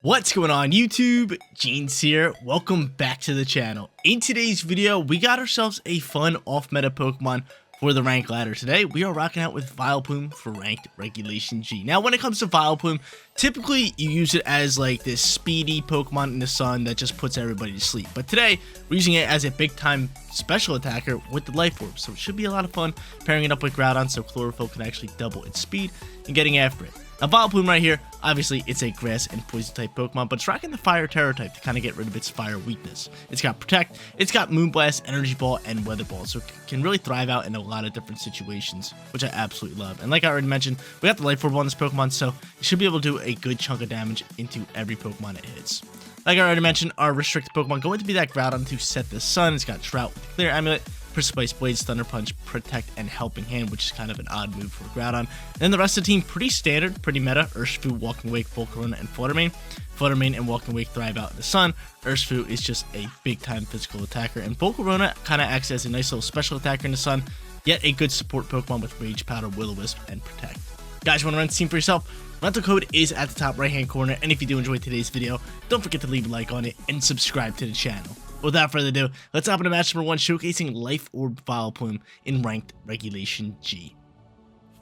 What's going on YouTube? Jeans here. Welcome back to the channel. In today's video, we got ourselves a fun off-meta Pokemon for the rank ladder. Today, we are rocking out with Vileplume for ranked Regulation G. Now, when it comes to Vileplume, typically you use it as like this speedy Pokemon in the sun that just puts everybody to sleep. But today, we're using it as a big-time special attacker with the Life Orb. So it should be a lot of fun pairing it up with Groudon so Chlorophyll can actually double its speed and getting after it. Now, Vileplume right here, obviously, it's a grass and poison type Pokemon, but it's rocking the fire terror type to kind of get rid of its fire weakness. It's got Protect, it's got Moonblast, Energy Ball, and Weather Ball, so it can really thrive out in a lot of different situations, which I absolutely love. And like I already mentioned, we got the Life Orb on this Pokemon, so it should be able to do a good chunk of damage into every Pokemon it hits. Like I already mentioned, our restricted Pokemon going to be that Groudon to set the sun. It's got Trout with Clear Amulet, Precipitous Blades, Thunder Punch, Protect, and Helping Hand, which is kind of an odd move for Groudon. And then the rest of the team, pretty standard, pretty meta. Urshifu, Walking Wake, Volcarona, and Fluttermane. Fluttermane and Walking Wake thrive out in the sun. Urshifu is just a big-time physical attacker, and Volcarona kind of acts as a nice little special attacker in the sun, yet a good support Pokemon with Rage Powder, Will-O-Wisp, and Protect. Guys, you want to run the team for yourself? Rental code is at the top right-hand corner, and if you do enjoy today's video, don't forget to leave a like on it and subscribe to the channel. Without further ado, let's hop into match number 1, showcasing Life Orb Vileplume in ranked Regulation G.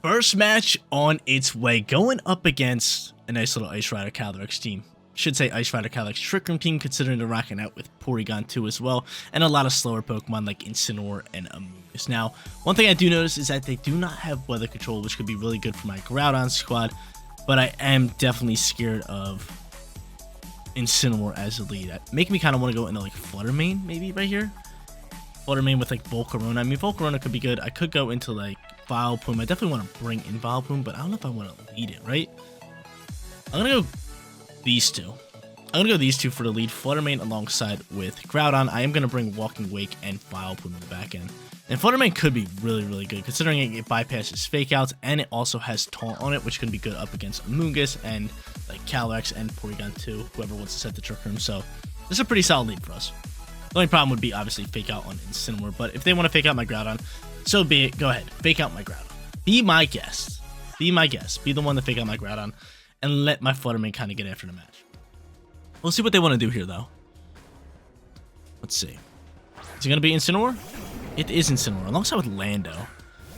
First match on its way, going up against a nice little Ice Rider Calyrex team. Should say Ice Rider Calyrex Trick Room team, considering they're rocking out with Porygon 2 as well, and a lot of slower Pokemon like Incineroar and Amoonguss. Now, one thing I do notice is that they do not have weather control, which could be really good for my Groudon squad, but I am definitely scared of Incineroar as a lead. Making me kind of want to go into like Fluttermane maybe right here. Fluttermane with like Volcarona. I mean, Volcarona could be good. I could go into like Vileplume. I definitely want to bring in Vileplume, but I don't know if I want to lead it, right? I'm going to go these two. I'm going to go these two for the lead. Fluttermane alongside with Groudon. I am going to bring Walking Wake and Vileplume in the back end. And Fluttermane could be really, really good, considering it bypasses Fake Outs, and it also has Taunt on it, which can be good up against Amoonguss and like Calyrex and Porygon 2, whoever wants to set the Trick Room. So this is a pretty solid lead for us. The only problem would be obviously Fake Out on Incineroar, but if they want to Fake Out my Groudon, so be it. Go ahead, Fake Out my Groudon. Be my guest. Be my guest. Be the one to Fake Out my Groudon, and let my Fluttermane kind of get after the match. We'll see what they want to do here, though. Let's see. Is it going to be Incineroar? It is Incineroar, alongside with Lando.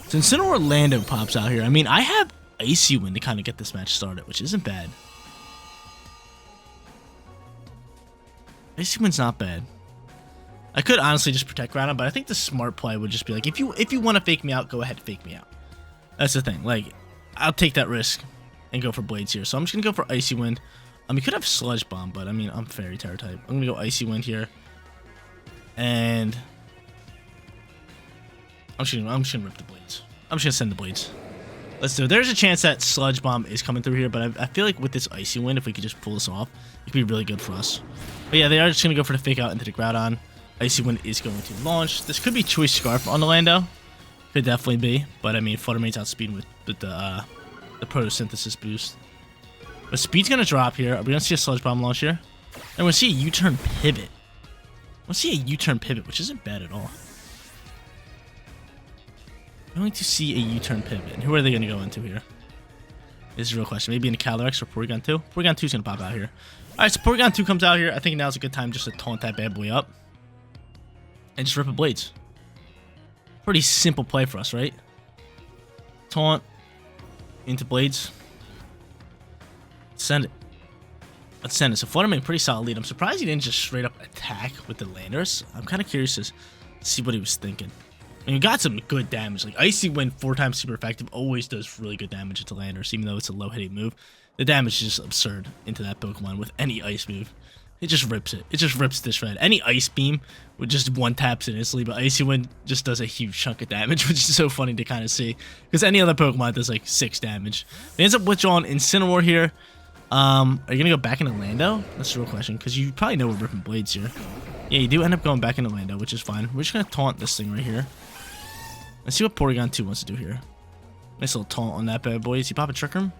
So Incineroar Lando pops out here. I mean, I have Icy Wind to kind of get this match started, which isn't bad. Icy Wind's not bad. I could honestly just Protect Groudon, but I think the smart play would just be like, if you want to fake me out, go ahead and fake me out. That's the thing. Like, I'll take that risk and go for Blades here. So I'm just going to go for Icy Wind. You could have Sludge Bomb, but I mean, I'm Fairy Terror type. I'm going to go Icy Wind here. And I'm just gonna rip the Blades. I'm just gonna send the Blades. Let's do it. There's a chance that Sludge Bomb is coming through here, but I feel like with this Icy Wind, if we could just pull this off, it could be really good for us. But yeah, they are just gonna go for the Fake Out into the Groudon. Icy Wind is going to launch. This could be Choice Scarf on the Lando. Could definitely be, but I mean, Fluttermane's outspeeding with the Photosynthesis boost. But speed's gonna drop here. Are we gonna see a Sludge Bomb launch here? And we're gonna see a U-turn pivot. We'll see a U-turn pivot, which isn't bad at all. I'm going to see a U-turn pivot. And who are they going to go into here? This is a real question. Maybe in Calyrex or Porygon 2? Porygon 2 is going to pop out here. Alright, so Porygon 2 comes out here. I think now's a good time just to taunt that bad boy up. And just rip a Blades. Pretty simple play for us, right? Taunt. Into Blades. Send it. Let's send it. So Fluttermane, pretty solid lead. I'm surprised he didn't just straight up attack with the Landers. I'm kind of curious to see what he was thinking. I mean, he got some good damage. Like, Icy Wind, 4 times super effective, always does really good damage into Landers, even though it's a low-hitting move. The damage is just absurd into that Pokemon with any Ice move. It just rips it. It just rips this shred. Any Ice Beam would just one-taps it instantly, but Icy Wind just does a huge chunk of damage, which is so funny to kind of see. Because any other Pokemon does, like, 6 damage. It ends up withdrawing Incineroar here. Are you going to go back into Lando? That's the real question, because you probably know we're ripping Blades here. Yeah, you do end up going back into Lando, which is fine. We're just going to taunt this thing right here. Let's see what Porygon 2 wants to do here. Nice little taunt on that bad boy. Is he popping Trick Room?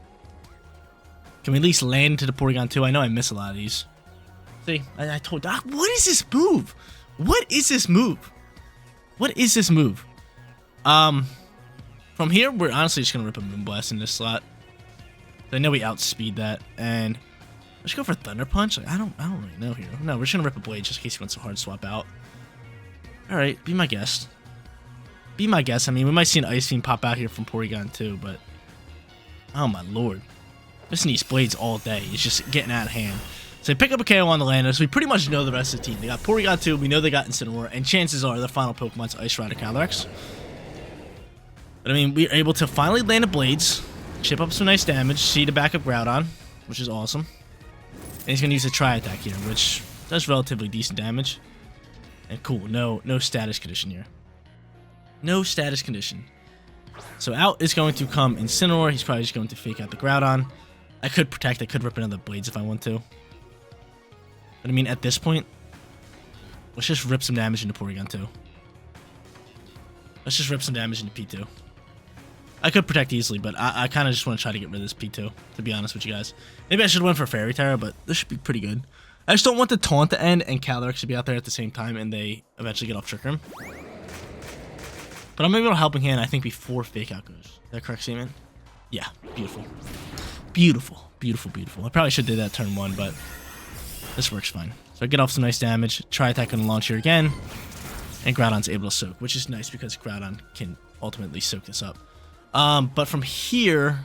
Can we at least land to the Porygon 2? I know I miss a lot of these. See, I told Doc, what is this move? What is this move? What is this move? From here, we're honestly just going to rip a Moonblast in this slot. I know we outspeed that, and Let's go for Thunder Punch. Like, I don't really know here. No, we're just gonna rip a blade just in case he wants to hard swap out. All right, be my guest. Be my guest. I mean, we might see an Ice Beam pop out here from Porygon too, but oh my lord, this needs blades all day. It's just getting out of hand. So they pick up a KO on the Lando, so we pretty much know the rest of the team. They got Porygon 2, we know they got Incineroar, and chances are their final Pokemon's Ice Rider Calyrex. But I mean, we are able to finally land the blades, chip up some nice damage, see the backup Groudon, which is awesome. And he's going to use a Tri-Attack here, which does relatively decent damage. And cool, no status condition here. No status condition. So out is going to come Incineroar. He's probably just going to fake out the Groudon. I could protect, I could rip another blades if I want to. But I mean, at this point, let's just rip some damage into Porygon 2. Let's just rip some damage into P2. I could protect easily, but I kind of just want to try to get rid of this P2, to be honest with you guys. Maybe I should win for Fairy Tera, but this should be pretty good. I just don't want the Taunt to end and Calyrex to be out there at the same time and they eventually get off Trick Room. But I'm maybe a helping hand, I think, before Fake Out goes. Is that correct, Seaman? Yeah, beautiful. Beautiful, beautiful, beautiful. I probably should have did that turn 1, but this works fine. So I get off some nice damage, Tri-Attack on the launch here again, and Groudon's able to soak, which is nice because Groudon can ultimately soak this up. But from here,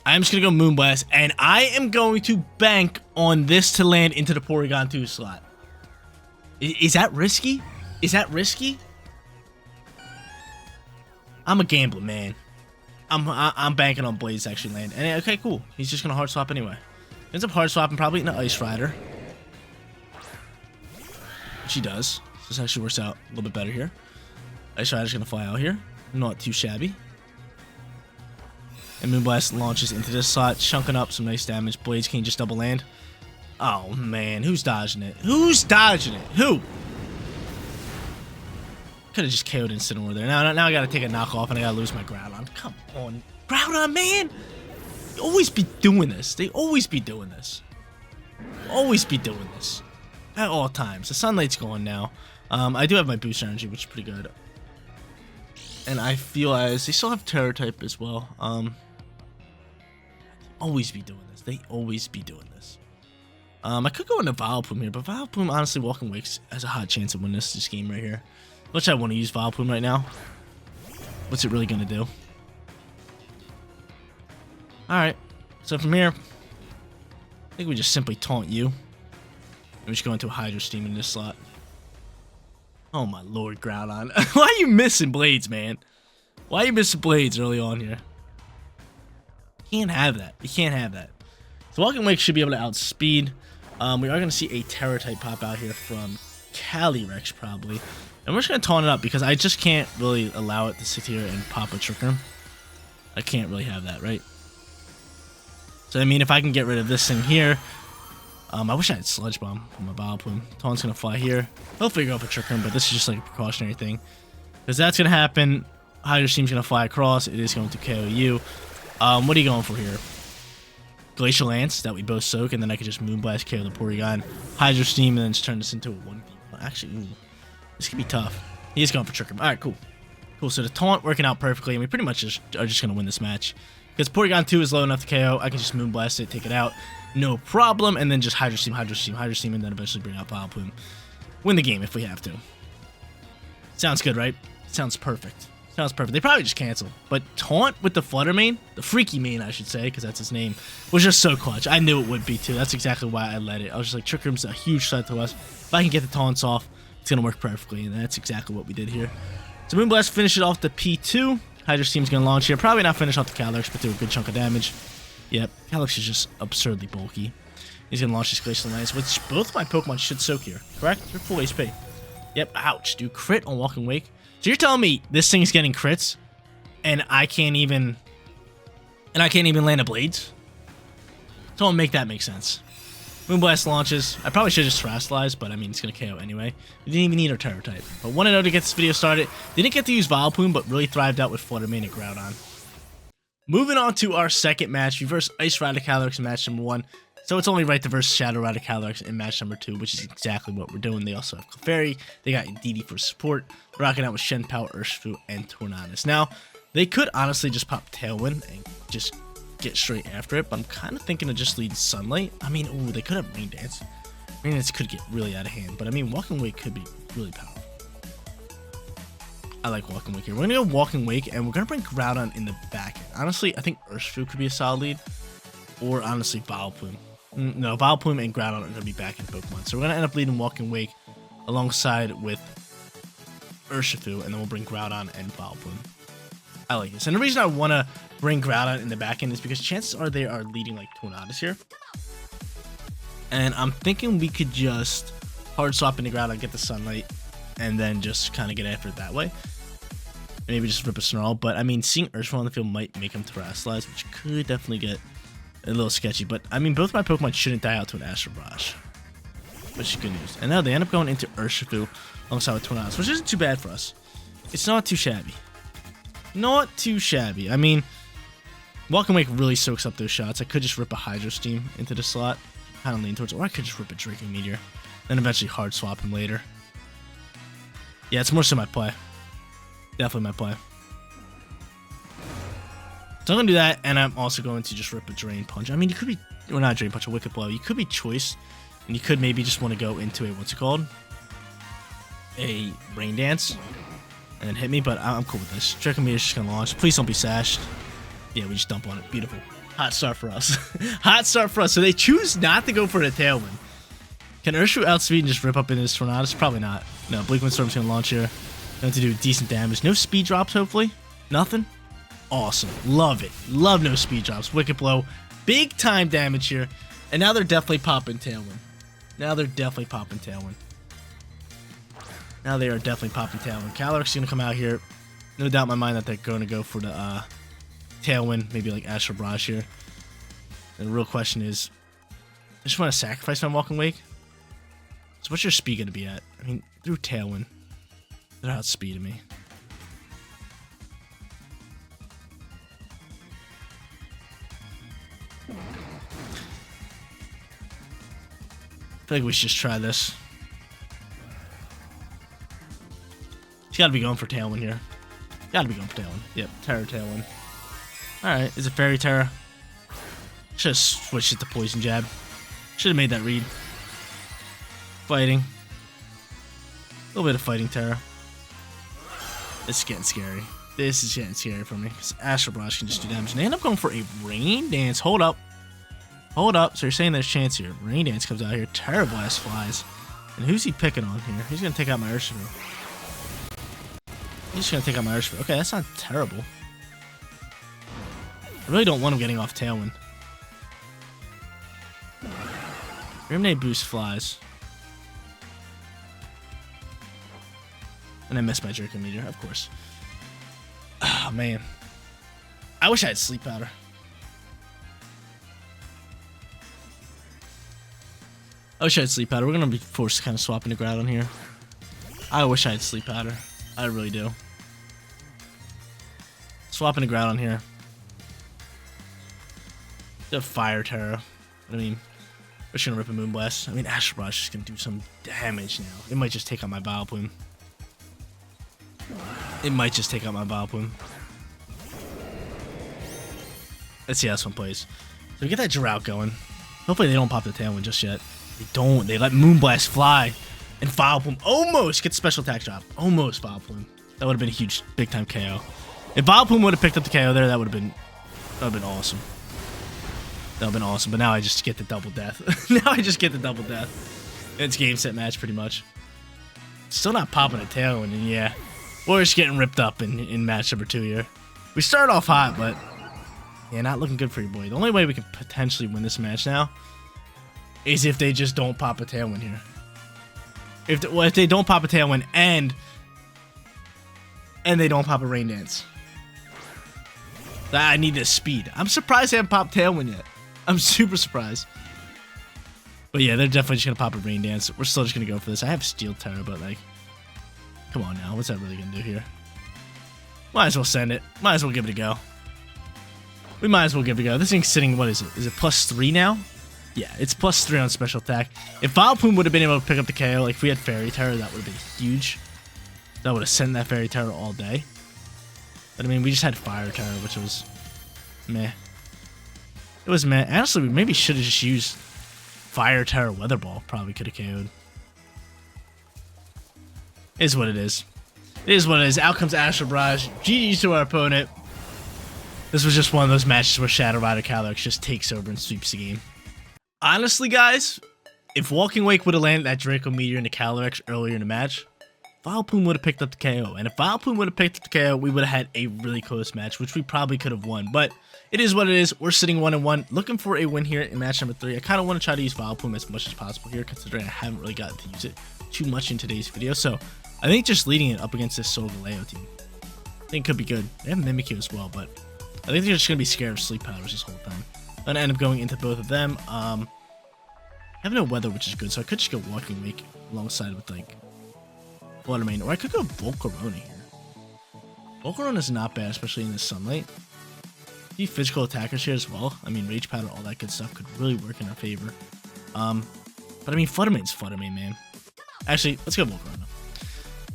I'm just going to go Moonblast, and I am going to bank on this to land into the Porygon 2 slot. Is that risky? Is that risky? I'm a gambler, man. I'm banking on Blades to actually land. And okay, cool. He's just gonna hard swap anyway. Ends up hard swapping, probably in an Ice Rider. Which he does. So this actually works out a little bit better here. Ice Rider's gonna fly out here. Not too shabby. And Moonblast launches into this slot, chunking up some nice damage. Blades can just double land. Oh man, who's dodging it? Who's dodging it? Who? Could have just KO'd Incineroar there. Now I gotta take a knockoff and I gotta lose my Groudon. Come on. Groudon, man! They always be doing this. They always be doing this. Always be doing this. At all times. The Sunlight's gone now. I do have my boost energy, which is pretty good. And I feel as they still have Terror type as well. They always be doing this. They always be doing this. I could go into Vileplume here, but Vileplume, honestly, Walking Wakes has a hot chance of winning this game right here. Which I want to use Vileplume right now. What's it really going to do? Alright. So from here, I think we just simply taunt you. And we just go into a Hydro Steam in this slot. Oh my lord, Groudon. Why are you missing Blades, man? Why are you missing Blades early on here? You can't have that. You can't have that. So Walking Wake should be able to outspeed. We are going to see a Terror type pop out here from Calyrex probably. And we're just going to taunt it up because I just can't really allow it to sit here and pop a Trick Room. I can't really have that, right? So, I mean, if I can get rid of this thing here, I wish I had Sludge Bomb from my Vileplume. Taunt's going to fly here. Hopefully go for Trick Room, but this is just like a precautionary thing. Because that's going to happen. Hydro Steam's going to fly across. It is going to KO you. What are you going for here? Glacial Lance that we both soak, and then I could just Moonblast KO the Porygon. Hydro Steam, and then just turn this into a 1v1. Actually, ooh. This could be tough. He is going for Trick Room. Alright, cool. Cool, so the taunt working out perfectly, and we pretty much are just going to win this match. Because Porygon 2 is low enough to KO, I can just Moonblast it, take it out, no problem, and then just Hydro Steam, Hydro Steam, Hydro Steam, and then eventually bring out Vileplume. Win the game if we have to. Sounds good, right? Sounds perfect. Sounds perfect. They probably just cancel. But taunt with the Flutter Mane, the Freaky Mane, I should say, because that's his name, was just so clutch. I knew it would be, too. That's exactly why I let it. I was just like, Trick Room's a huge threat to us. If I can get the taunts off, it's going to work perfectly, and that's exactly what we did here. So Moonblast finishes off the P2. Hydro Steam's going to launch here. Probably not finish off the Calyrex, but do a good chunk of damage. Yep, Calyrex is just absurdly bulky. He's going to launch this Glacial Lance, which both my Pokemon should soak here, correct? They're full HP. Yep, ouch, dude. Crit on Walking Wake. So you're telling me this thing's getting crits, and I can't even land a Blades? Don't make that make sense. Moonblast launches. I probably should have just Terastallized, but I mean, it's going to KO anyway. We didn't even need our Terror type. But 1-0 to get this video started. Didn't get to use Vileplume, but really thrived out with Flutter Mane and Groudon. Moving on to our second match. We verse Ice Rider Calyrex in match number 1. So it's only right to verse Shadow Rider Calyrex in match number 2, which is exactly what we're doing. They also have Clefairy. They got Indeedee for support. Rocking out with Shenpao, Urshifu, and Tornadus. Now, they could honestly just pop Tailwind and just get straight after it, but I'm kind of thinking of just leading Sunlight. I mean, ooh, they could have Rain Dance. Rain Dance could get really out of hand, but I mean, Walking Wake could be really powerful. I like Walking Wake here. We're going to go Walking Wake, and we're going to bring Groudon in the back end. Honestly, I think Urshifu could be a solid lead, or honestly, Vileplume. No, Vileplume and Groudon are going to be back in Pokemon. So we're going to end up leading Walking Wake alongside with Urshifu, and then we'll bring Groudon and Vileplume. I like this. And the reason I want to bring Groudon in the back end is because chances are they are leading like Tornadus here. And I'm thinking we could just hard swap into Groudon, get the Sunlight, and then just kind of get after it that way. Maybe just rip a Snarl. But I mean, seeing Urshifu on the field might make him Terrasilize, which could definitely get a little sketchy. But I mean, both my Pokemon shouldn't die out to an Astral Barrage, which is good news. And now they end up going into Urshifu alongside with Tornadus, which isn't too bad for us. It's not too shabby. Not too shabby. I mean, Walking Wake really soaks up those shots. I could just rip a Hydro Steam into the slot, kind of lean towards it, or I could just rip a Drinking Meteor, then eventually hard swap him later. Yeah, it's more so my play. Definitely my play. So I'm going to do that, and I'm also going to just rip a Drain Punch. I mean, you could be, or not a Drain Punch, a Wicked Blow. You could be Choice, and you could maybe just want to go into a, what's it called? A Rain Dance, and then hit me, but I'm cool with this. Drinking Meteor's just going to launch. Please don't be sashed. Yeah, we just dump on it. Beautiful. Hot start for us. Hot start for us. So they choose not to go for the Tailwind. Can Urshifu outspeed and just rip up into this Tornadus? Probably not. No, Bleak Wind Storm's going to launch here. Going to do decent damage. No speed drops, hopefully. Nothing. Awesome. Love it. Love no speed drops. Wicked Blow. Big time damage here. And now they're definitely popping Tailwind. Now they're definitely popping Tailwind. Now they are definitely popping Tailwind. Calyrex going to come out here. No doubt in my mind that they're going to go for the Tailwind. Maybe like Astral Barrage here. And the real question is, I just want to sacrifice my Walking Wake. So what's your speed going to be at? I mean, through Tailwind, they're outspeeding me. I feel like we should just try this. He's got to be going for Tailwind here. Got to be going for Tailwind. Yep, Terra Tailwind. Alright, is it Fairy Terra? Should have switched it to Poison Jab. Should have made that read. Fighting. A little bit of Fighting Terra. This is getting scary. This is getting scary for me. Because Astral Barrage can just do damage. And they end up going for a Rain Dance. Hold up. Hold up. So you're saying there's a chance here. Rain Dance comes out here. Terra Blast flies. And who's he picking on here? He's going to take out my Urshifu. He's just going to take out my Urshifu. Okay, that's not terrible. I really don't want him getting off Tailwind. Grimnade boost flies. And I missed my Drinking Meteor, of course. Oh, man. I wish I had Sleep Powder. I wish I had Sleep Powder. We're going to be forced to kind of swap into Groudon here. I wish I had Sleep Powder. I really do. Swap into Groudon here. The Fire Terra. I mean, we're just going to rip a Moonblast. I mean, Astral Barrage is going to do some damage now. It might just take out my Vileplume. It might just take out my Vileplume. Let's see how this one plays. So we get that Drought going. Hopefully they don't pop the Tailwind just yet. They don't. They let Moonblast fly. And Vileplume almost gets special attack drop. Almost Vileplume. That would have been a huge, big time KO. If Vileplume would have picked up the KO there, that would have been awesome. That would have been awesome. But now I just get the double death. Now I just get the double death. It's game, set, match pretty much. Still not popping a Tailwind, and yeah. We're just getting ripped up in match number 2 here. We started off hot, but yeah, not looking good for your boy. The only way we can potentially win this match now is if they just don't pop a Tailwind here. If they don't pop a Tailwind and they don't pop a Rain Dance. I need this speed. I'm surprised they haven't popped Tailwind yet. I'm super surprised. But yeah, they're definitely just going to pop a Rain Dance. We're still just going to go for this. I have Steel Terra, but like, come on now. What's that really going to do here? Might as well send it. Might as well give it a go. We might as well give it a go. This thing's sitting, what is it? Is it +3 now? Yeah, it's +3 on special attack. If Vileplume would have been able to pick up the KO, like if we had Fairy Terra, that would have been huge. That would have sent that Fairy Terra all day. But I mean, we just had Fire Terra, which was meh. It was, man. Honestly, we maybe should have just used Fire Terror Weather Ball. Probably could have KO'd. Is what it is. It is what it is. Out comes Astral Barrage. GG's to our opponent. This was just one of those matches where Shadow Rider Calyrex just takes over and sweeps the game. Honestly, guys, if Walking Wake would have landed that Draco Meteor into Calyrex earlier in the match, Vileplume would have picked up the KO. And if Vileplume would have picked up the KO, we would have had a really close match, which we probably could have won. But it is what it is. We're sitting 1-1, looking for a win here in match number 3. I kind of want to try to use Vileplume as much as possible here, considering I haven't really gotten to use it too much in today's video. So I think just leading it up against this Solgaleo team, I think could be good. They have Mimikyu as well, but I think they're just going to be scared of Sleep Powders this whole time. I'm going to end up going into both of them. I have no weather, which is good, so I could just go Walking Wake alongside with, like, Water Main. Or I could go Volcarona here. Volcarona is not bad, especially in the sunlight. The physical attackers here as well. I mean, Rage Powder, all that good stuff could really work in our favor. But I mean, Fluttermane's Fluttermane, man. Actually, let's go Volcarona.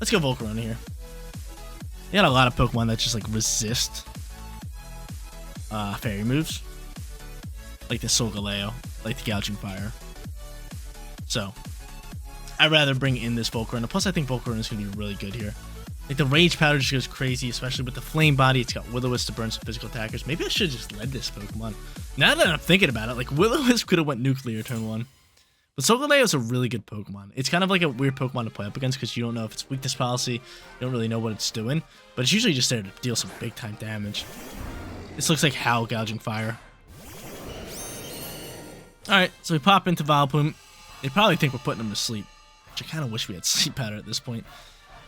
Let's go Volcarona here. They got a lot of Pokemon that just, like, resist fairy moves, like the Solgaleo, like the Gouging Fire. So I'd rather bring in this Volcarona. Plus, I think Volcarona is going to be really good here. Like, the Rage Powder just goes crazy, especially with the Flame Body. It's got Will-O-Wisp to burn some physical attackers. Maybe I should have just led this Pokemon. Now that I'm thinking about it, like, Will-O-Wisp could have went Nuclear turn 1. But Solgaleo is a really good Pokemon. It's kind of like a weird Pokemon to play up against because you don't know if it's Weakness Policy. You don't really know what it's doing. But it's usually just there to deal some big-time damage. This looks like Howl Gouging Fire. Alright, so we pop into Vileplume. They probably think we're putting them to sleep, which I kind of wish we had Sleep Powder at this point.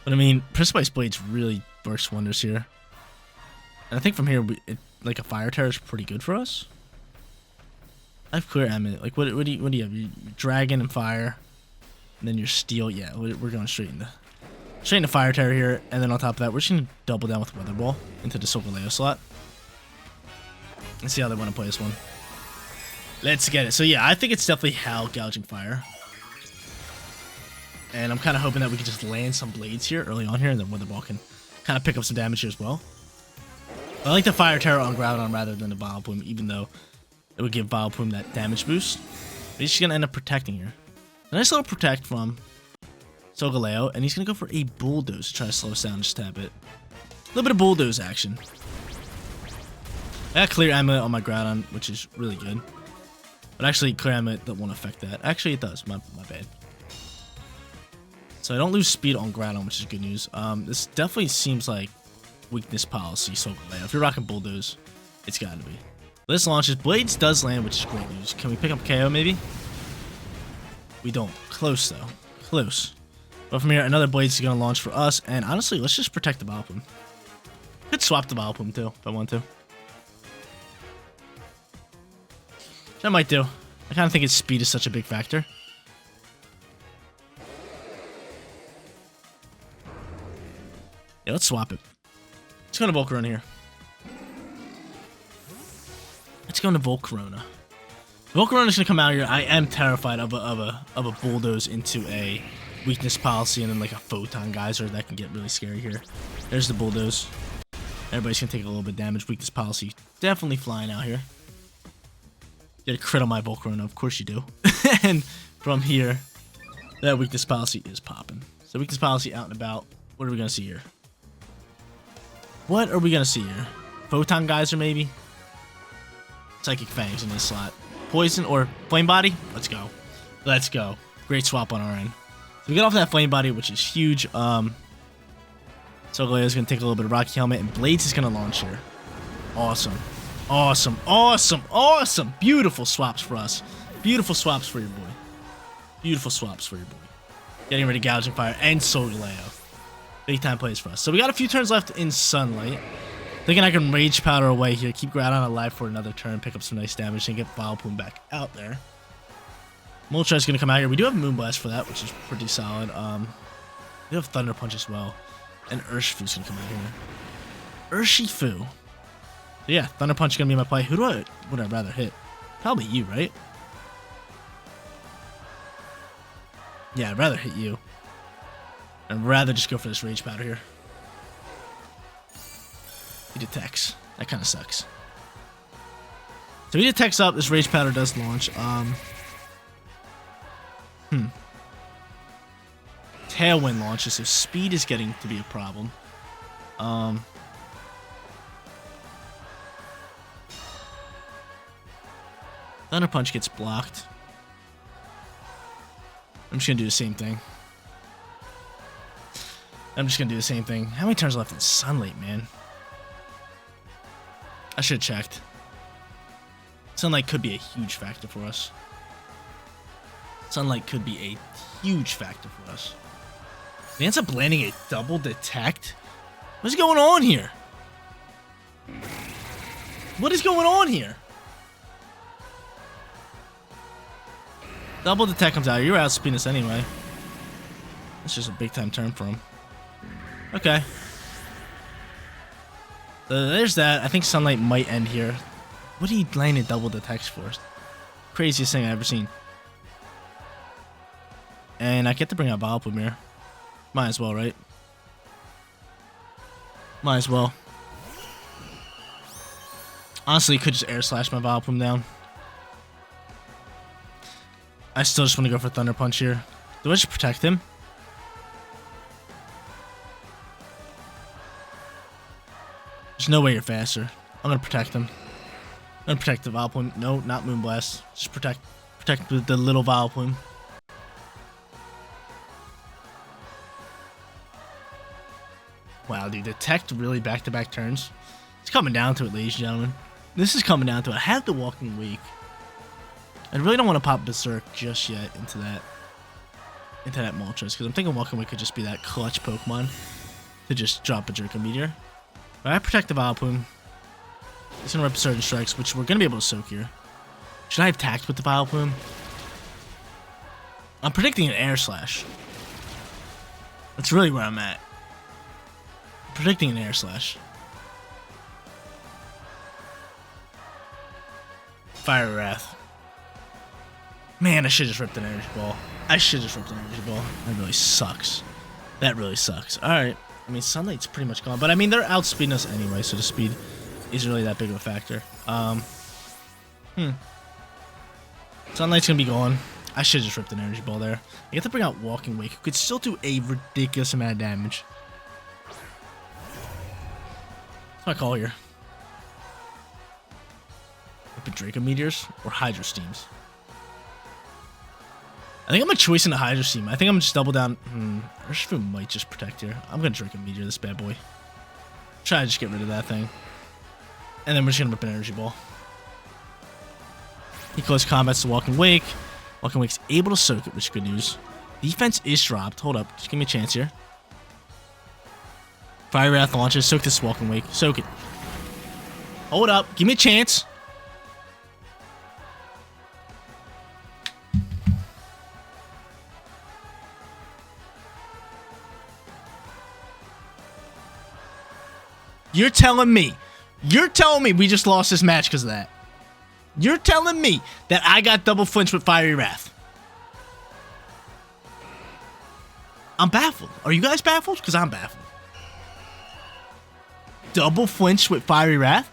But I mean, Precipice Blades really works wonders here. And I think from here, like a Fire Terror is pretty good for us. I have Clear Eminent. Like, what do you have? You Dragon and Fire, and then your Steel. Yeah, we're going straight into Fire Terror here. And then on top of that, we're just gonna double down with Weather Ball into the Solgaleo slot. Let's see how they want to play this one. Let's get it. So yeah, I think it's definitely Howl Gouging Fire. And I'm kind of hoping that we can just land some Blades here early on here, and then Weather Ball can kind of pick up some damage here as well. I like the Fire Terror on Groudon rather than the Vileplume, even though it would give Vileplume that damage boost. But he's just going to end up protecting here. A nice little protect from Solgaleo, and he's going to go for a Bulldoze to try to slow us down just a tad bit. A little bit of Bulldoze action. I got Clear Amulet on my Groudon, which is really good. But actually, Clear Amulet won't affect that. Actually, it does. My bad. So I don't lose speed on Groudon, which is good news. This definitely seems like Weakness Policy Solgaleo. If you're rocking Bulldoze, it's got to be. This launches. Blades does land, which is great news. Can we pick up KO, maybe? We don't. Close, though. Close. But from here, another Blades is going to launch for us. And honestly, let's just protect the Vileplume. Could swap the Vileplume, too, if I want to. Which I might do. I kind of think its speed is such a big factor. Yeah, let's swap it. Let's go to Volcarona here. Let's go into Volcarona. Volcarona's gonna come out here. I am terrified of a Bulldoze into a Weakness Policy and then like a Photon Geyser. That can get really scary here. There's the Bulldoze. Everybody's gonna take a little bit of damage. Weakness Policy definitely flying out here. Get a crit on my Volcarona, of course you do. And from here, that Weakness Policy is popping. So Weakness Policy out and about. What are we gonna see here? What are we gonna see here? Photon Geyser maybe? Psychic Fangs in this slot. Poison or Flame Body? Let's go. Let's go. Great swap on our end. So we get off that Flame Body, which is huge. Solgaleo is going to take a little bit of Rocky Helmet, and Blades is going to launch here. Awesome. Awesome. Awesome. Awesome. Beautiful swaps for us. Beautiful swaps for your boy. Beautiful swaps for your boy. Getting rid of Gouging Fire and Solgaleo. Big time plays for us. So we got a few turns left in Sunlight. Thinking I can Rage Powder away here, keep Groudon alive for another turn, pick up some nice damage, and get Vileplume back out there. Moltres going to come out here. We do have Moonblast for that, which is pretty solid. We have Thunder Punch as well. And Urshifu's going to come out here. Urshifu. So yeah, Thunder Punch is going to be my play. Who would I rather hit? Probably you, right? Yeah, I'd rather hit you. I'd rather just go for this Rage Powder here. He detects. That kind of sucks. So he detects up. This Rage Powder does launch. Tailwind launches, so speed is getting to be a problem. Thunder Punch gets blocked. I'm just gonna do the same thing. How many turns left in Sunlight, man? I should have checked. Sunlight could be a huge factor for us. Sunlight could be a huge factor for us. He ends up landing a double detect? What's going on here? What is going on here? Double detect comes out. You're outspeeding us anyway. It's just a big time turn for him. Okay. So there's that. I think Sunlight might end here. What did he land a double detect for? Craziest thing I've ever seen. And I get to bring out Vileplume here. Might as well, right? Might as well. Honestly, could just air slash my Vileplume down. I still just want to go for Thunder Punch here. Do I just protect him? There's no way you're faster. I'm gonna protect him. I'm gonna protect the Vileplume. No, not Moonblast. Just protect the little Vileplume. Wow, dude, detect really back-to-back turns. It's coming down to it, ladies and gentlemen. This is coming down to it. I have the Walking Wake. I really don't want to pop Berserk just yet into that Moltres, because I'm thinking Walking Wake could just be that clutch Pokemon to just drop a Draco Meteor. But I protect the Vileplume. It's gonna rip Surge Strikes, which we're gonna be able to soak here. Should I have Tact with the Vileplume? I'm predicting an Air Slash. That's really where I'm at. I'm predicting an Air Slash. Fire Wrath. Man, I should have just ripped an Energy Ball. That really sucks. Alright. I mean, Sunlight's pretty much gone. But, I mean, they're outspeeding us anyway, so the speed isn't really that big of a factor. Sunlight's going to be gone. I should have just ripped an Energy Ball there. I get to bring out Walking Wake, who could still do a ridiculous amount of damage. What's my call here? Rip Draco Meteors or Hydro Steams? I think I'm a choice in the Hydro Steam. I think I'm gonna just double down. Urshifu might just protect here. I'm gonna Draco Meteor this bad boy. Try to just get rid of that thing. And then we're just gonna rip an Energy Ball. He close combats the Walking Wake. Walking Wake's able to soak it, which is good news. Defense is dropped. Hold up. Just give me a chance here. Fire Wrath launches. Soak this Walking Wake. Soak it. Hold up. Give me a chance. You're telling me we just lost this match because of that. You're telling me that I got double flinch with Fiery Wrath. I'm baffled. Are you guys baffled? Because I'm baffled. Double flinch with Fiery Wrath?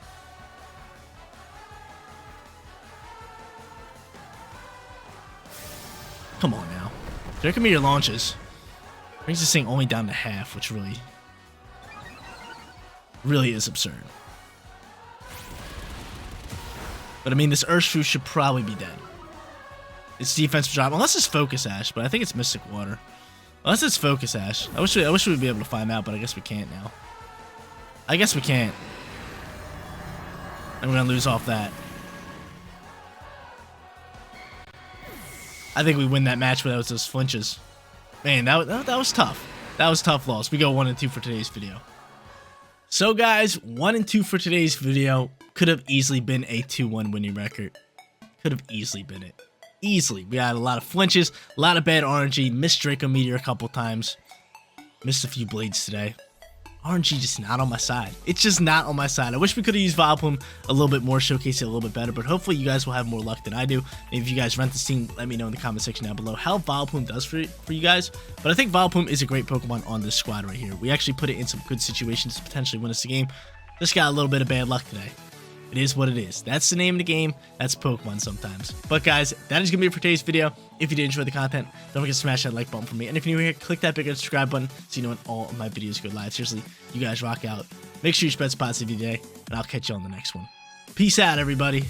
Come on now. Draco Meteor launches. Brings this thing only down to half, which really is absurd. But I mean, this Urshifu should probably be dead. Its defense drop, unless it's Focus Ash, but I think it's Mystic Water. Unless it's Focus Ash. I wish we'd be able to find out, but I guess we can't now. I guess we can't. And we're gonna lose off that. I think we win that match without those flinches. Man, that was tough. That was a tough loss. We go 1-2 for today's video. So guys, 1-2 for today's video. Could have easily been a 2-1 winning record. Could have easily been it. Easily. We had a lot of flinches, a lot of bad RNG, missed Draco Meteor a couple times. Missed a few blades today. RNG just not on my side. It's just not on my side. I wish we could have used Vileplume a little bit more, showcase it a little bit better, but hopefully you guys will have more luck than I do. And if you guys rent this team, let me know in the comment section down below how Vileplume does for you guys. But I think Vileplume is a great Pokemon on this squad right here. We actually put it in some good situations to potentially win us the game. Just got a little bit of bad luck today. It is what it is. That's the name of the game. That's Pokemon sometimes. But guys, that is going to be it for today's video. If you did enjoy the content, don't forget to smash that like button for me. And if you're new here, click that big subscribe button so you know when all of my videos go live. Seriously, you guys rock out. Make sure you spread positivity today, and I'll catch you on the next one. Peace out, everybody.